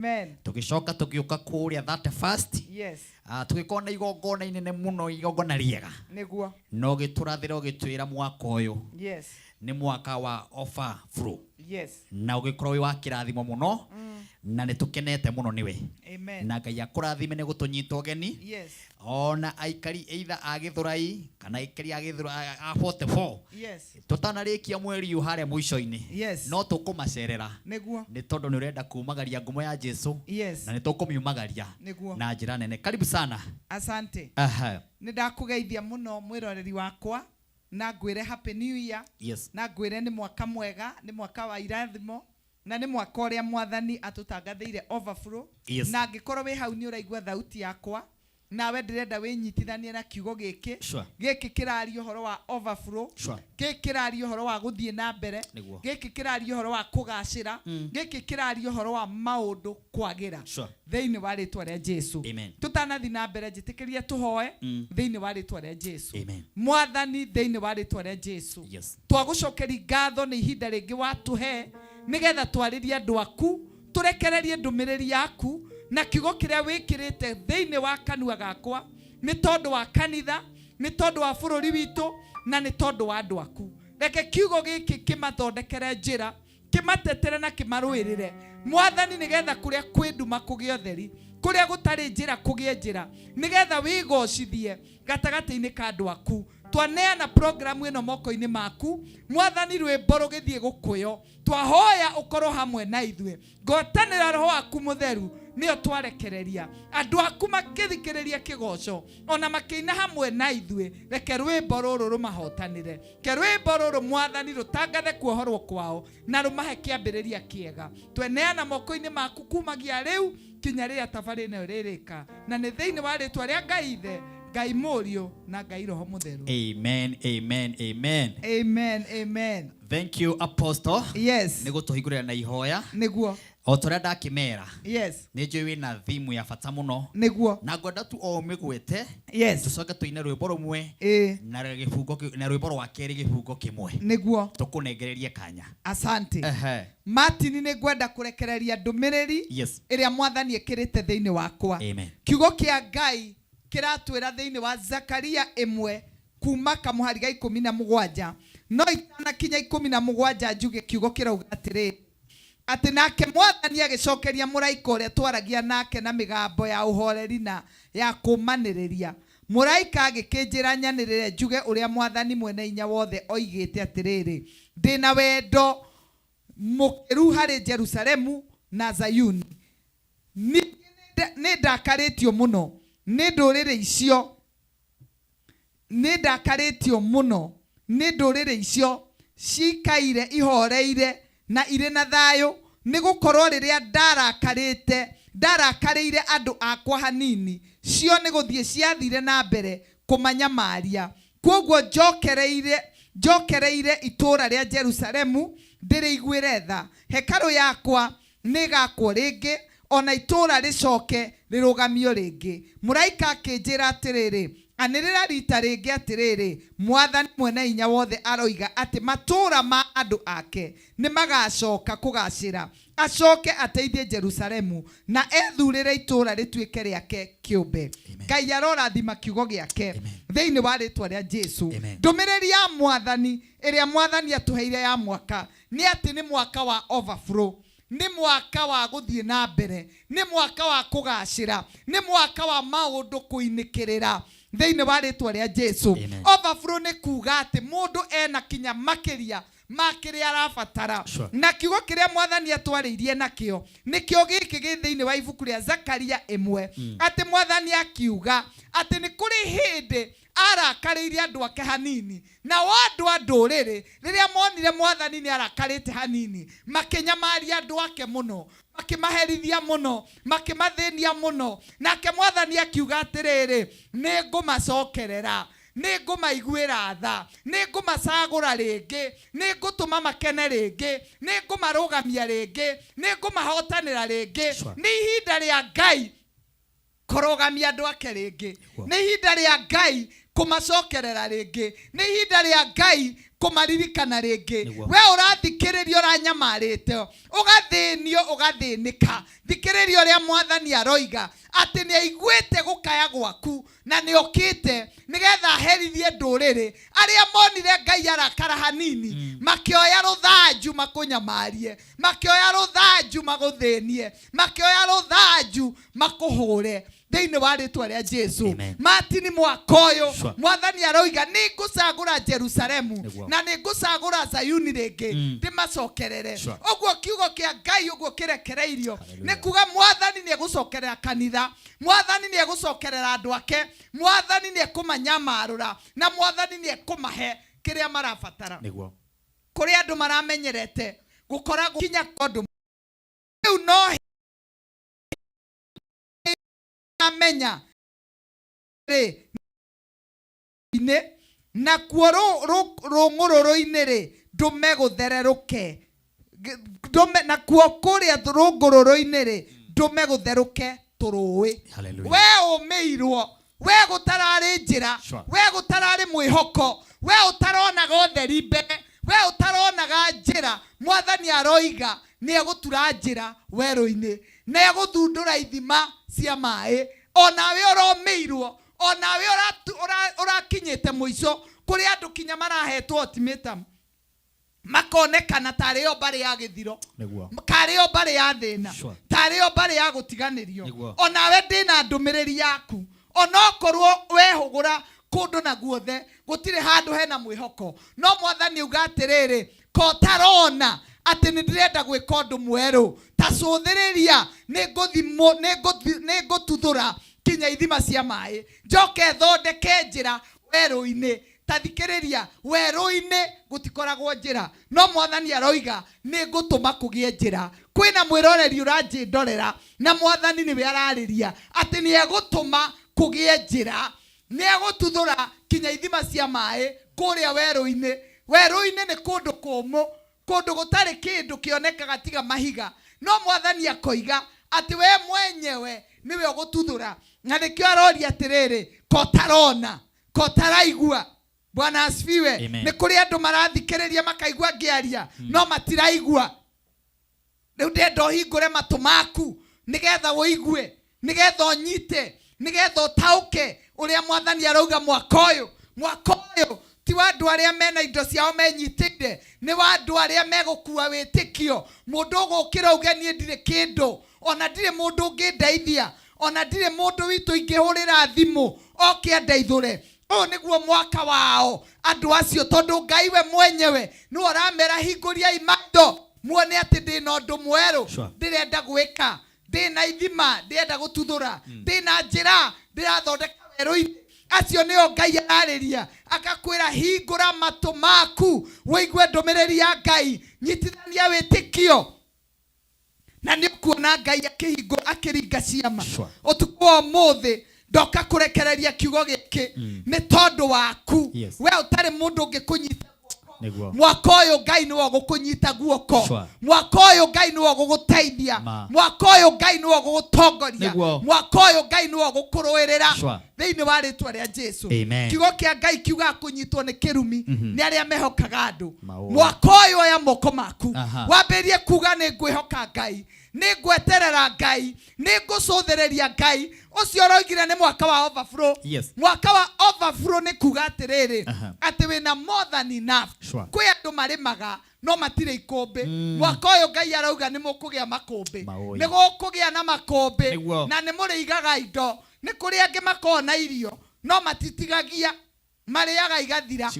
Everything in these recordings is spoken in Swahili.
Amen. Tugicoka tugiuka kuria that first. Yes. Tugikona igongona inene muno igongona riega. Niguo. No giturathira ugitwira mwaka uyu. Yes. Ni mwaka wa overflow. Yes. Na ugikorwo wa kirathimo muno. Na nitukenete muno niwe. Amen. Na Ngai akurathime ni gutunyita ugeni. Yes. Ona aikari either agithurai kana aikari agithurai a 44. Yes. Tutanarikia mweri yu haria mwisho-ini. Yes. No tukumacerera. Niguo. Ni tondu ni urenda kumagaria ngumo ya Jesu. Yes. Na ni tukumiumagaria. Niguo. Na njira nene. Karibu sana. Asante. Ni ndakugeithia muno mwiroreri wakwa na ngwire happy new year. Yes. Na ngwire ni mwaka mwega, ni mwaka wa irathimo na ni mwaka uria mwathani atutangathiire overflow. Yes. Na ngikorwo wi hau ni uraigua thauti yakwa nawe ndirenda winyitithanie na kiugo giki. Sure. Giki kiraria uhoro wa overflow. Sure. Giki kiraria uhoro wa guthie na mbere. Giki kiraria uhoro wa kugacira. Giki kiraria uhoro wa maundu kwagira. Sure. Thiini wa ritwa ria Jesu. Amen. Tutanathi na mbere njitikirie tuhoe thiini wa ritwa ria Jesu. Amen. Mwathani thiini wa ritwa ria Jesu. Yes. Twagucokeri ngatho ni ihinda ringi watuhe nigetha twaririe andu aku turekererie ndumiriri yaku na kiugo kiria wikirite thiini wa kanua gakwa ni tondu wa kanitha, ni tondu wa bururi witu na ni tondu wa andu aku. Reke kiugo giki kimathondekere njira, kimatetere na kimaruirire Mwathani nigetha kuria kwinduma kugie utheri, kuria gutari njira kugie njira, nigetha wigocithie gatagati-ini ka andu aku. Twaneana programu ino moko-ini maku Mwathani, rwimbo rugithie gukuyo, twahoya ukorwo hamwe na ithue, ngotanira roho waku mutheru nio twarekereria andu aku makithikiriria kigoco ona makiina hamwe na ithue. Reke rwimbo ruru rumahotanire, ke rwimbo ruru Mwathani rutangathe kuohorwo kwao na rumahe kiambiriria kiega. Tweneana moko-ini maku kumagia riu kinya riria tafari ino ririka, na ni thiini wa ritwa ria Ngai Ithe, Ngai Murio na Ngai Roho Mutheru. Amen, amen, amen. Amen, amen. Thank you, Apostle. Yes. Ni gutuhingurira na ihoya. Niguo. O turia ndakimera. Yes. Ni njui wina thimu ya bata muno. Niguo. Na ngwenda tu o migwete. Yes. Tucoke tuine rwimbo rumwe. Na gifungo na rwimbo rwa keri gifungo kimwe. Niguo. Tukunengererie kanya. Asante. Martin ni ngwenda kurekereria ndumiriri. Yes. Iria Mwathani ekirite thiini wakwa. Amen. Kiugo kia Ngai kiratwira thiini wa Zakaria 1 kuma kamuhari ga 17 no itana kinya 17 njuge kiugo kirauga atiri ati nake Mwathani agicokeria muraika uria twaragia nake na migambo ya uhoreri na ya kumaniriria. Muraika agikinjira nyanirire njuge uria Mwathani mwene inya wothe oigite atiriri, ndina wendo mukiru hari Jerusalemu na Zayuni, ni ndakaritio muno ni ndurire icio, ni ndakaritio muno ni ndurire icio cikaire ihoreire na ire na thayo, ni gukorwo riria ndarakarire andu akwa hanini cio ni guthie ciathire na mbere kumanyamaria. Kwoguo njokereire itura ria Jerusalemu ndiri igwire tha. Hekalu yakwa ni gakwo ringi, ona itura ricoke rirugamio ringi. Muraika akinjira atiriri, anirira rita ringi atiriri, Mwathani mwene inya wothe aroiga ati matura ma andu ake ni magacoka kugacira, acoke ateithie Jerusalemu na ethurire itura rituike riake kiumbe. Ngai arorathima kiugo giake thiini wa ritwa ria Jesu. Ndumiriri ya Mwathani iria Mwathani atuheire ya mwaka ni ati ni mwaka wa overflow, ni mwaka wa guthie na mbere, ni mwaka wa kugacira, ni mwaka wa maundu kuinikirira thiini wa ritwa ria Jesu. Overflow ni kuga ati mundu ena kinya makiria makiria arabatara. Na kiugo kiria Mwathani atwaririe nakio nikio giki gi thiini wa ibuku ria Zakaria 1 ati Mwathani akiuga ati ni kuri hindi arakaririe andu ake hanini, na andu a nduriri riria monire Mwathani ni arakarite hanini makinyamaria andu ake muno, makimaherithia muno, makimathinia muno. Nake Mwathani akiuga atiriri, ni ngumacokerera, ni ngumaiguira tha, ni ngumacagura ringi, ni ngutuma makene ringi, ni ngumarugamia ringi, ni ngumahotanira ringi. Ni ihinda ria Ngai kurugamia andu ake ringi, ni ihinda ria Ngai kumacokerera ringi ni ihinda ria Ngai kumaririkana ringi we urathikiririo uranyamarite ugathinio ugathinika thikiririo ria Mwathani aroiga ati ni aiguite gukaya gwaku na ni okite nigetha herithie nduriri aria monire Ngai arakara hanini makioya ruthanju makunyamarie makioya ruthanju maguthinie makioya ruthanju makuhure thiini wa ritwa ria Jesu matini mwaka uyu Mwathani aroiga ni ngucagura Jerusalemu na ni ngucagura Zayuni ringi ndimacokerere uguo kiugo kia Ngai uguo kirekereirio ni kuga Mwathani ni egucokerera kanitha Mwathani ni egucokerera andu ake Mwathani ni ekumanyamarura na Mwathani ni ekumahe kiria marabatara kuri andu maramenyerete gukora kinya kondu riu no amenya ine na kuo rungururu-ini ri ndume guthereruke ndume na kuo kuria rungururu-ini ri ndume gutheruke turui we umeirwo we gutarari njira we gutarari mwihoko we utaronaga utheri mbere we utaronaga njira Mwathani aroiga ni egutura njira weru-ini na eguthundura ithima cia mai onawe uromeirwo onawe urakinyite muico kuri andu kinya marahetwo ultimatum makonekana tario bari ya githiro kario bari ya thina tario bari ya gutiganirio onawe ndina ndumiriri yaku onokorwo wehugura kundu na guothe gutire handu hena mwihoko no Mwathani uga atiriri kotarona ati ndirenda gwika undu mweru tacuthiriria nigututhura kinya ithima cia mai njoke thondeke njira weru-ini tathikiriria weru-ini gutikoragwo njira no Mwathani aroiga ni ngutuma kugie njira kwina mwiroreri uranjindorera na Mwathani niwe arariria ati ni egutuma kugie njira ni egututhura kinya ithima cia mai kuria weru-ini weru-ini ni kundu kumu kundu gutari kindu kionekaga tiga mahiga no Mwathani akoiga ati we mwenyewe niwe ugututhura na nikio aroria atiriri kotarona kotaraigua Bwana asifiwe ni kuri andu marathikiriria makaigua ngiaria no matiraigua riu ndenda uhingure matu maku nigetha uigue nigetha unyite nigetha utauke uria Mwathani arauga mwaka uyu ti wa andu aria mena indo ciao menyitire ni wa andu aria megukua witikio mundu ugukira uge nie ndire kindu ona ndire mundu ungindeithia ona ndire mundu witu ingihurira thimu oke andeithure uyu niguo mwaka wao andu acio tondu Ngai we mwenyewe ni uramera hinguria imando muone ati ndina undu mweru ndirenda gwika ndina ithima ndirenda gututhura ndina njira ndirathondeka weru-ini acio nio Ngai arariria akakwira hingura matu maku wigue ndumiriri ya Ngai nyitithania witikio na ni kuona Ngai akihingura akiringa ciama utuku wa muthi ndoka kurekereria kiugo giki ni tondu waku we utari mundu ungikunyita mwaka uyu Ngai ni wa gukunyita guoko mwaka uyu Ngai ni wa guguteithia mwaka uyu Ngai ni wa gugutongoria mwaka uyu Ngai ni wa gukuruirira thiini wa ritwa ria Jesu kiugo kia Ngai kiuga kunyitwo ni kirumi ni aria mehokaga andu mwaka uyu oya moko maku wambirie kuga ni ngwihoka Ngai ni ngweterera Ngai ni ngucuthiriria Ngai ucio roigire ni mwaka wa overflow mwaka wa overflow ni kuga atiriri ati wina more than enough kwi andu marimaga no matire ikumbi mwaka uyu Ngai arauga ni mukugia makumbi ni gukugia na makumbi na ni muriigaga indo ni kuri angi makona irio no matitigagia mariaga igathira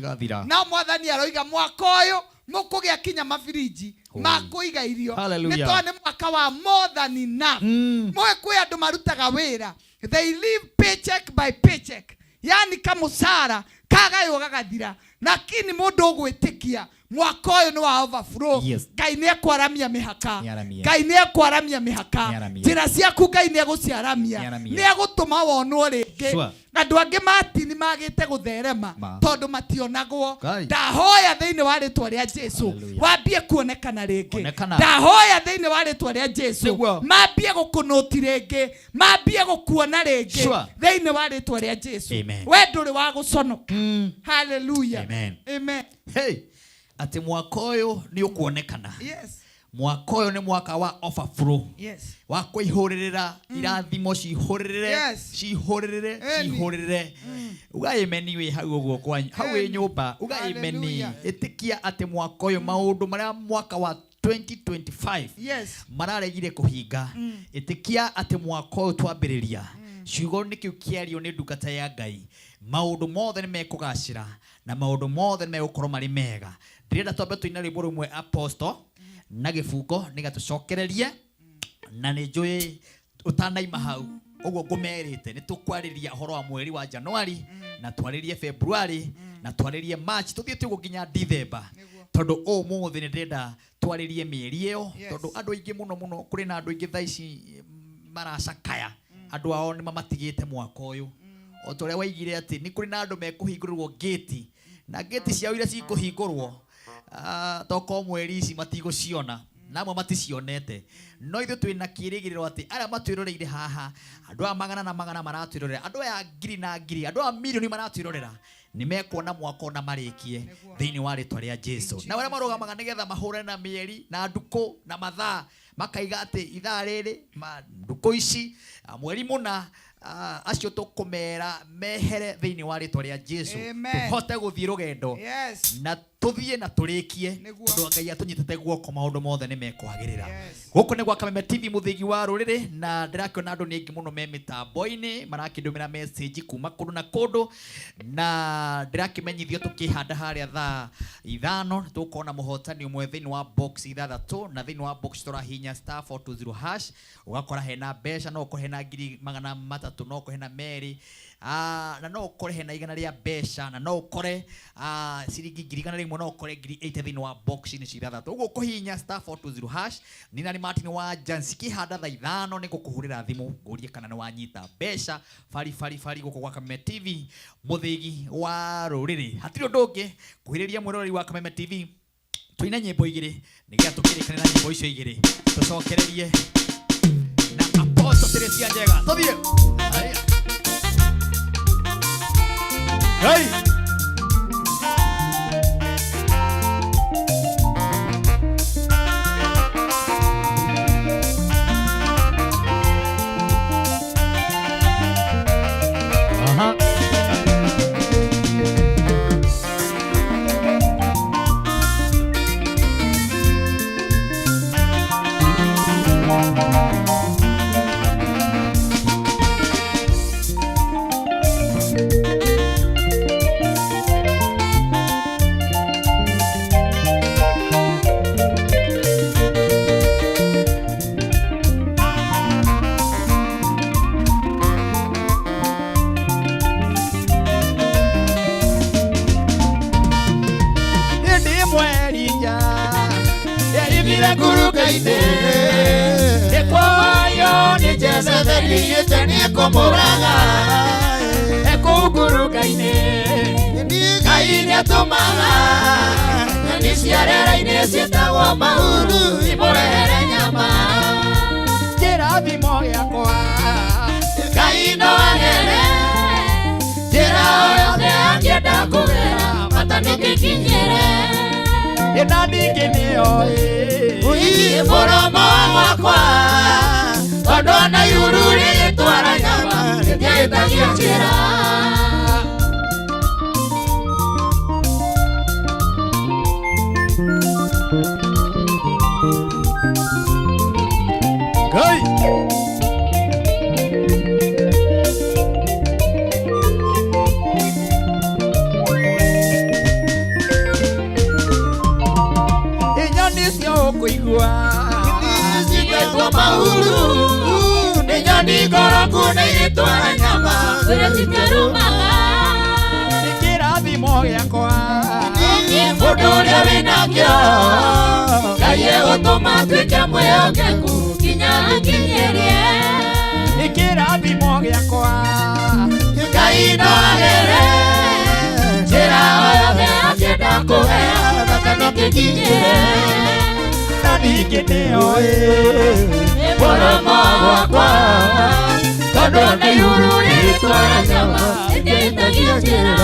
na Mwathani aroiga mwaka uyu mukugia kinya mafiriji makuiga irio ni to ni mwaka wa more than enough mwe kwi andu marutaga wira they live paycheck by paycheck yani kamusara kagayo gagathira lakini mundu ugwitikia mwaka ũyũ nĩ wa overflow. Yes. Ngai nĩ ekwaramia mĩhaka. Nĩaramia. Ngai nĩ ekwaramia mĩhaka. Nĩaramia. Njĩra ciaku Ngai nĩ egũciaramia. Nĩaramia. Nĩ egũtũma wonwo rĩngĩ. Sure. Andũ angĩ matini magĩte gũtherema Ma. tondũ mationagwo. Ngai. Ndahoya thĩinĩ wa rĩtwa rĩa Jesũ Hallelujah. wambie kuonekana rĩngĩ. Onekana. Ndahoya thĩinĩ wa rĩtwa rĩa Jesũ Nĩguo. mambie gũkũnũti rĩngĩ, mambie gũkuona rĩngĩ Sure. thĩinĩ wa rĩtwa rĩa Jesũ. Amen. We ndũrĩ wa gũconoka. Hallelujah. Amen. Amen. Hey, ati mwaka ũyũ nĩ ũkuonekana. Yes. Mwaka ũyũ nĩ mwaka wa overflow. Yes. Wa kũihũrĩrĩra irathimo cihũrĩrĩre, Yes. cihũrĩrĩre, Amen. cihũrĩrĩre. Uga ameni wĩ hau ũguo kwanyu, hau wĩ nyũmba. Uga ameni. Hallelujah. Ĩtĩkia atĩ mwaka ũyũ maũndũ marĩa mwaka wa 2025 Yes. mararegire kũhinga. Ĩtĩkia atĩ mwaka ũyũ twambĩrĩria. Ciugo nĩ kĩu kĩario nĩ ndungata ya Ngai. Maũndũ mothe nĩ mekũgacĩra na maũndũ mothe nĩ megũkorwo marĩ mega. Ndĩrenda twambe tũina rwĩmbo rũmwe apostle na gĩbungo nĩgetha tũcokererie na nĩ njũĩ ũtanaima hau ũguo ngũmerĩte nĩ tũkwarĩria ũhoro wa mweri wa Januari na twarĩrie February na twarĩrie March tũthiĩte ũguo nginya December tondũ ũmũthĩ nĩ ndĩrenda twarĩrie mĩeri ĩyo tondũ andũ aingĩ mũno kũrĩ na andũ aingĩ thaa ici maracakaya andũ ao nĩ mamatigĩte mwaka ũyũ o ta ũrĩa waigire atĩ nĩ kũrĩ na andũ mekũhingũrĩrwo gate na gate ciao iria cikũhingũrwo toko mweri ici matigũciona namwe maticionete no ithuĩ twĩna kĩĩrĩgĩrĩro atĩ arĩa matwĩroreire haha andũ aya magana na magana maratwĩrorera andũ aya ngiri na ngiri andũ aya mirioni maratwĩrorera nĩ mekuona mwaka ona marĩkie thĩinĩ wa rĩtwa rĩa Jesũ na arĩa marũgamaga nĩgetha mahũrane na mĩeri na ndukũ na mathaa makaiga atĩ ithaa rĩrĩ ndukũ ici mweri mũna acio tũkũmera mehere thĩinĩ wa rĩtwa rĩa Jesũ tũhote gũthiĩ rũgendo na tũthiĩ na tũrĩkie tondũ Ngai atũnyitĩte guoko maũndũ mothe nĩ mekwagĩrĩra gũkũ nĩ gwa Kameme TV mũthĩgi wa rũrĩrĩ na ndĩrakĩona andũ nĩ aingĩ mũno me mĩtambo-inĩ marakĩndũmĩra message kuma kũndũ na kũndũ na ndĩrakĩmenyithio tũkĩhanda harĩa thaa 5 tũkona mũhotani ũmwe thĩinĩ wa box 6 na thĩinĩ wa box tũrahihinya *420# ũgakora hena mbeca no ũkore hena 300 no ũkore hena merĩ na no ũkore hena 100 rĩa mbeca na no ũkore ciringi 100 no ũkore 80 thĩinĩ wa box nĩ cia ũguo kũhihinya *420# ni nani Martin wa Jansi kĩhanda thaa 5 nĩ gũkũhũrĩra thimũ ngũrie kana nĩ wanyita mbeca bari gũkũ gwa Kameme TV mũthĩgi wa rũrĩrĩ hatirĩ ũndũ ũngĩ kuhĩrĩria mwĩroreri wa Kameme TV tũina nyĩmbo igĩrĩ nĩgetha tũkĩrĩkane na nyĩmbo icio igĩrĩ tũcokererie na apostle Teresia Njega tũthiĩ hey Komuraga ekugurukaine kaine atumaga ni ciarera-inĩ ciĩtagwo mauru imũrehere nyama kĩrathimo gĩakwa kaino wagere njĩra o yothe angĩenda kũgera bata nĩngĩkinyĩre ĩna ningĩ nĩyo mũromo wakwa tondũ ona yuru rĩgĩtwara nyama rĩtiahĩtagia njĩra Ngai inyoni cio ũkũigua cigĩtwo mauru Nyoni ngoroku nĩgĩtwara nyama kũrĩa cikarumaga nĩ kĩrathimo gĩakwa mũndũ ũrĩa wĩna mwĩhokio Ngai egũtũma tuĩke mwĩhokeku nginya akinyerie kĩrathimo gĩakwa Ngai no agere njĩra o yothe angĩenda kũhea bata nĩkĩkinyĩre na ningĩ nĩoĩ mũromo wakwa tondũ nĩ ihuru rĩtwa rĩa nyama rĩteithagia njĩra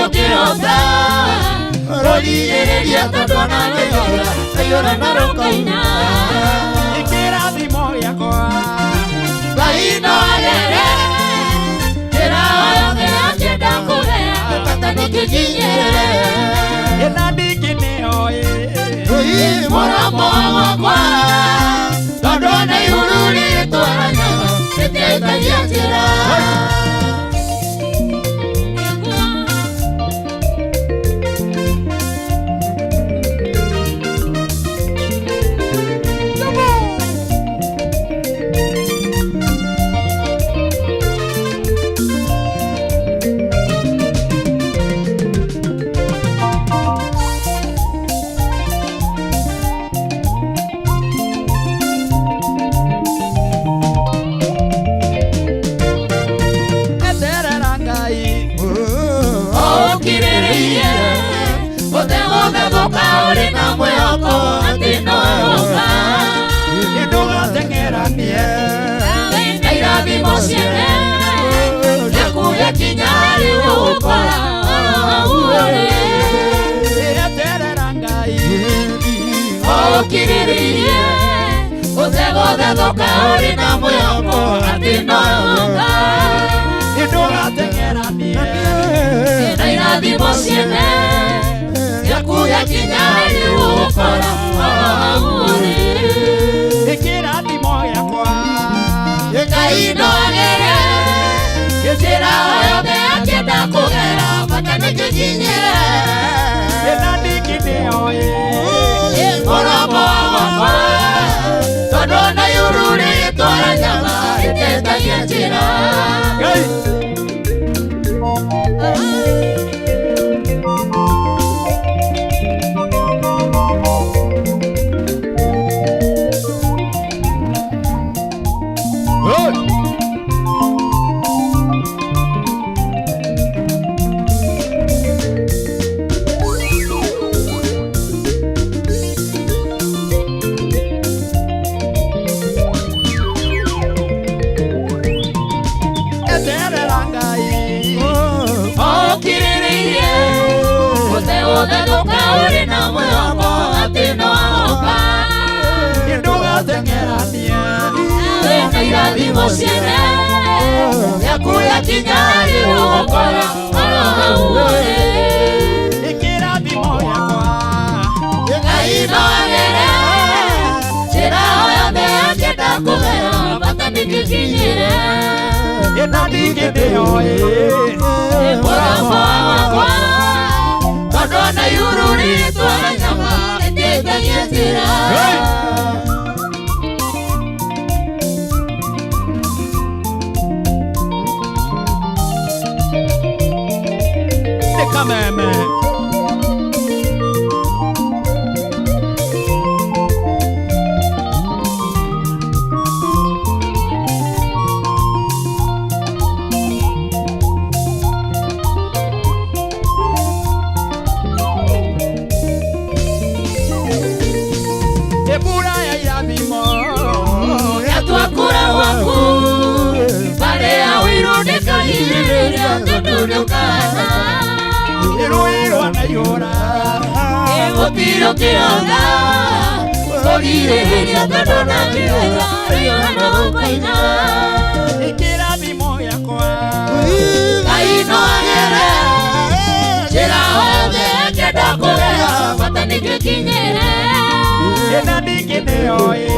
Ukirota Roligereria tondona ngeyora Ayora na rokaina Ikirathimo gĩakwa Ngai no agere njĩra o yothe angĩenda kũhea bata nĩkĩkinyĩre na ningĩ nĩoĩ mũromo wakwa tondũ nĩ ihuru rĩtwa rĩa nyama rĩteithagia njĩra Ukiriririe utegothe thoka uri na mwĩhoko atĩ no ũgũka ndũgateng'eranie na irathimo ciene gĩaku gĩakinya rĩu ũgũkora hau ũrĩ kĩrathimo gĩakwa Ngai no agere njĩra o yothe angĩenda kũgera bata nĩkĩkinyĩre na ningĩ nĩoĩ mũromo wakwa tondũ nĩ ihuru rĩtwa rĩa nyama rĩteithagia njĩra irathimo ciene gĩaku gĩakinya rĩu ũgũkora hau ũrĩ kĩrathimo gĩakwa Ngai no agere njĩra o yothe angĩenda kũgera bata nĩkĩkinyĩre na ningĩ nĩoĩ mũromo wakwa tondũ nĩ ihuru rĩtwa rĩa nyama rĩteithagia njĩra Kameme Ebura ya irathimo yatwakura waku Gotiro kionga Ogire Tadona Kionga Riona Upaina Ikirathimo yakwa Kaino agere Jira ove Keda kogea Matani kikinyere Ena dikine oye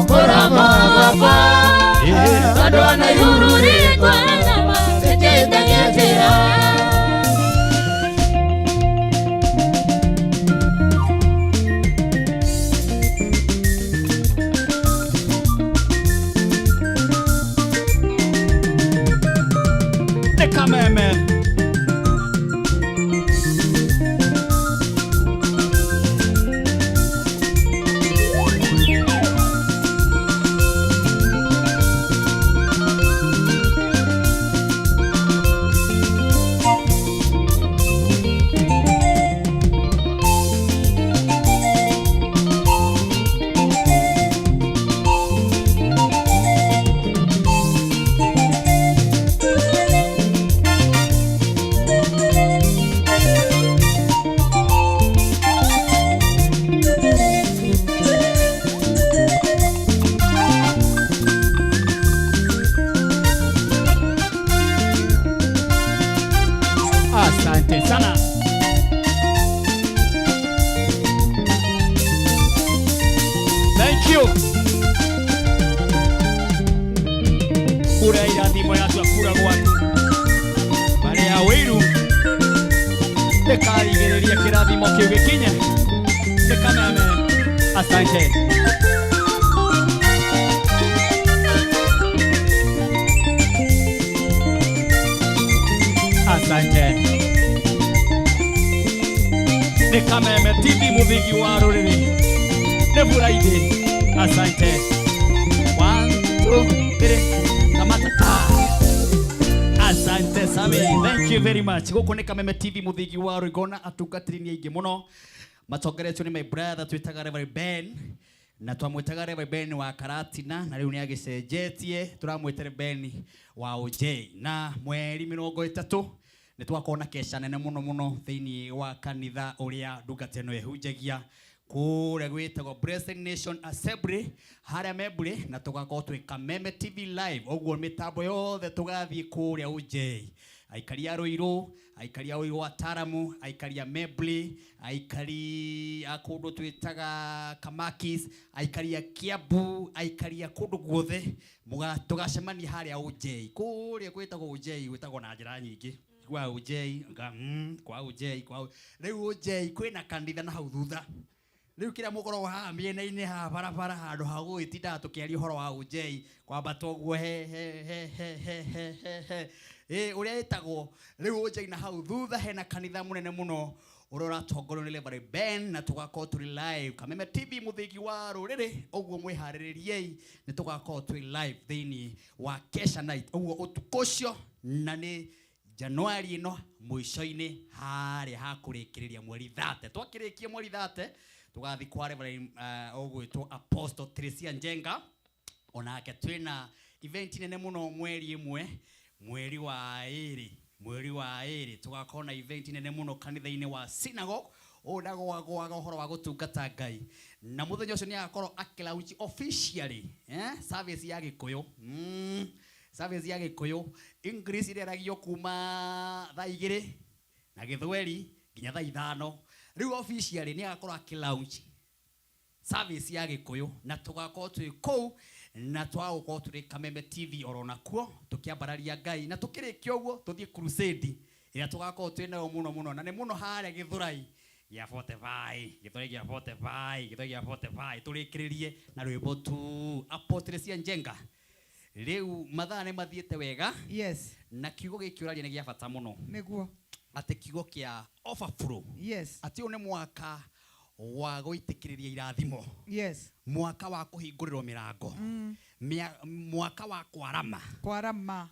Kurama wapa Tadona yururi kwa nama Kecheta kechera Kameme asante sana. Thank you. Kura irathimo yatua kura gwaku. Maria wiru. Ndikarigereria kirathimo kiu gikinye. Ndikameme. Asante. Asante. Ni Kameme TV muthingi wa ruriri. Ni Friday. Asante. 1, 2, 3. Kamata. Asante Sami. Thank you very much. Guku ni Kameme TV muthingi wa rurigona atungatiri aingi muno. Matongeretio ni my brother twitaga Reverend Ben. Na twamwitaga Reverend Ben wa Karatina na riu ni agicenjetie turamwitire Ben wa OJ na mweri 30 ni twakona kesha nene muno thiini wa kanitha uria ndungata ino yehunjagia kuria gwitagwo Blessed Nation Assembly haria Memburi na tugakorwo twi Kameme TV live oguo mitambo yothe tugathie kuria OJ aikari a Ruiru aikari a Ruiru Ataramu aikari a Memburi aikari a kundu twitaga Kamakis aikari a Kiambu aikari a kundu guothe tugacemania haria OJ kuria gwitagwo OJ gwitagwo na njira nyingi kwa OJ kwa OJ kwa riu OJ kwina kanitha na hau thutha riu kira mugoro ha miena-ini ha barabara handu ha gwitinda tukiaria horo wa OJ kwamba toguo uria etagwo riu OJ na hau thutha hena kanitha munene muno urora tongoro ni Reverend Ben na tugakorwo turi live Kameme TV muthingi wa ruriri oguo mwihaririei ni tugakorwo turi live thiini wa Kesha Night oguo utukocio na ni Januari ino mwisho-ini haria hakurikiria mweri 30 twakirikia mweri 30 tugathi kwa Reverend ogwitwo Apostle Tricia Njenga onake twina event nene muno mweri imwe mweri wa iri tugakona event nene muno kanitha-ini wa Synagogue odagwagwaga horo wa gutungata Ngai na muthenya ucio ni agakorwo akilaunch officially service ya Gikuyu service ya Gikuyu English ireragio kuma thaa 2 na Githweri nginya thaa 5 riu officially ni agakorwo akilaunch service ya Gikuyu na tugakorwo twi kou na twagukorwo turi Kameme TV orona kuo tukiambararia Ngai na tukirikia uguo tuthie crusade ira tugakorwo twi nayo muno na ni muno haria Githurai ya 45 Githurai ya 45 turikiririe na rwimbo tu Apostle Tricia Njenga riu mathaa ni mathiete wega Yes. na kiugo gikiuraria ni gia bata muno Niguo. ate kiugo kia overflow. Yes. Ati une mwaka wa guitikiriria irathimo. Yes. Mwaka wa kuhingurirwo mirango. Mwaka wa kwarama.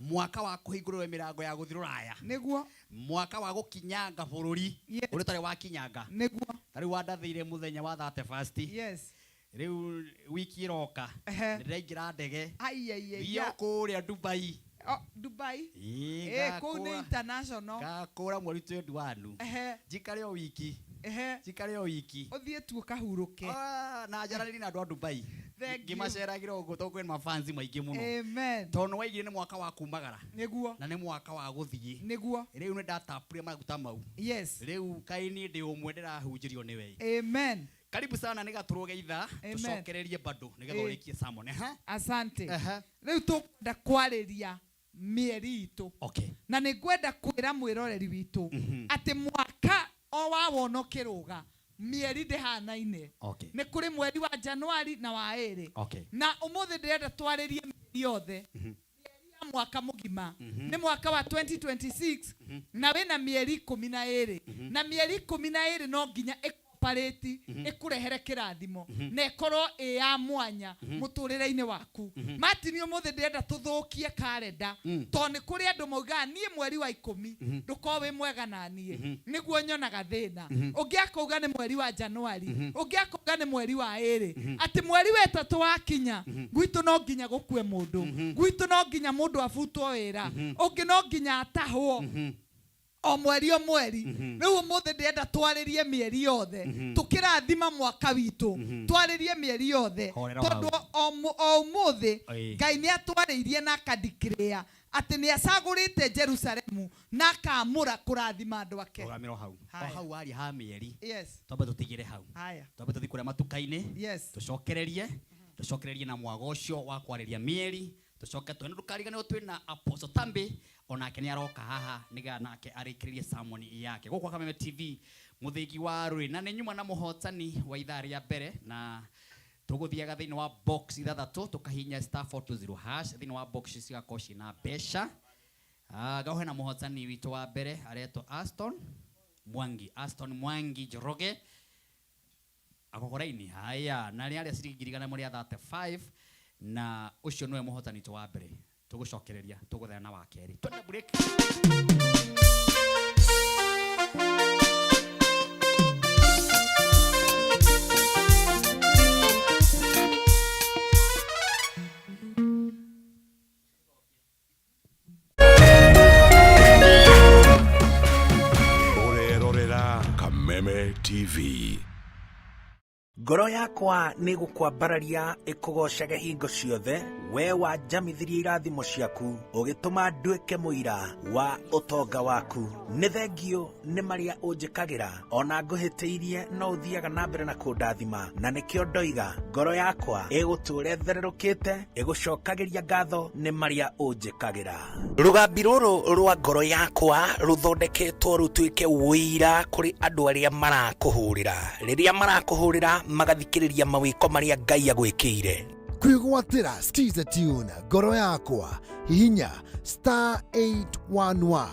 Mwaka wa kuhingurirwo mirango ya guthi Ruraya. Niguo. Mwaka wa gukinyanga bururi. Yes. Uri tari wa kinyanga. Niguo. Tari wandathire muthenya wa 31st. Yes. Riu wiki iroka ndiraingira ndege Ai yo kuria Dubai Dubai Ĩĩ, kũu nĩ international ngakũra mweri 21 njikare o wiki ũthiĩ tu kahurũke na njaranĩrie na andũ a Dubai ngĩmaceragĩra ũguo tondũ kwĩna mafansi maingĩ mũno amen tondũ waigire nĩ mwaka wa kumagara nĩguo na nĩ mwaka wa gũthiĩ nĩguo rĩu nĩ ndatapuria maguta mau yes rĩu kaĩ niĩ ndĩ ũmwe ndĩrahunjĩrio nĩ wei amen karibu sana nĩgatũrwo geitha tũcokererie bado nĩgetha ũrĩkie sermon asante rĩu tũkwenda kwarĩria mĩeri itũ na nĩngwenda kwĩra mwĩroreri witũ atĩ mwaka o wa wonokerũga mĩeri ndĩhanaine nĩ kũrĩ mweri wa Januari na wa ĩrĩ na ũmũthĩ ndĩrenda twarĩrie mĩeri yothe mĩeri ya mwaka mũgima nĩ mwaka wa 2026 na wĩna mĩeri 12 na mĩeri 12 no nginya pareti ekurehere kirathimo na ikorwo ya mwanya muturire-ini waku matini umuthi ndenda tuthukie kalenda to ni kuri andu mauga nie mweri wa 10 nduko wi mwega na nie niguo nyonaga thina ungiakauga ni mweri wa Januari ungiakauga ni mweri wa 2 ati mweri wa 3 wakinya gwitu no nginya gukue mundu gwitu no nginya mundu afutwo wira ungi no nginya atahwo o mweri riu umuthi ndenda twaririe mieri yothe tukirathima mwaka witu twaririe mieri yothe tondu o umuthi Ngai ni atwaririe na akadeclare ati ni acagurite Jerusalemu na akamura kurathima andu ake rugamiro hau ari ha mieri yes toba tutigire hau toba tuthi kuria matukaine yes tucokererie na mwago ucio wa kwariria mieri tucoke twene ndukariganirwo twina Apostle Tambi onake ni aroka haha niga nake arikiririe sermon yake gukwa Kameme TV muthingi wa ruri na ni nyuma na muhotani wa ithaa ria mbere na tuguthiaga thiini wa box ithathatu tukahinya *420# thiini wa box cigakoshi na besha gaho na muhotani witu wa mbere areto Aston Mwangi Njoroge agogoraini haya na ria cirigirigana muri 35 na ucio niwe muhotani to wa mbere tugucokereria tuguthera na wa keri twende break Orerorera Kameme TV. Ngoro yakwa nĩ gũkwambararia ĩkũgocage hingo ciothe we wanjamithirie irathimo ciaku ũgĩtũma nduĩke mũira wa ũtonga waku nĩ thengio nĩ marĩa ũnjĩkagĩra ona ngũhĩtĩirie no ũthiaga na mbere na kũndathima na nĩkĩo ndoiga ngoro yakwa ĩgũtũũre thererũkĩte ĩgũcokagĩria ngatho nĩ marĩa ũnjĩkagĩra rũgambi rũrũ rwa ngoro yakwa rũthondeketwo rũtuĩke ũira kũrĩ andũ arĩa marakũhũrĩra rĩrĩa marakũhũrĩra magathikĩrĩria mawĩko marĩa Ngai agwĩkĩire kwĩgwatĩra skiza tune ngoro yakwa hihinya *811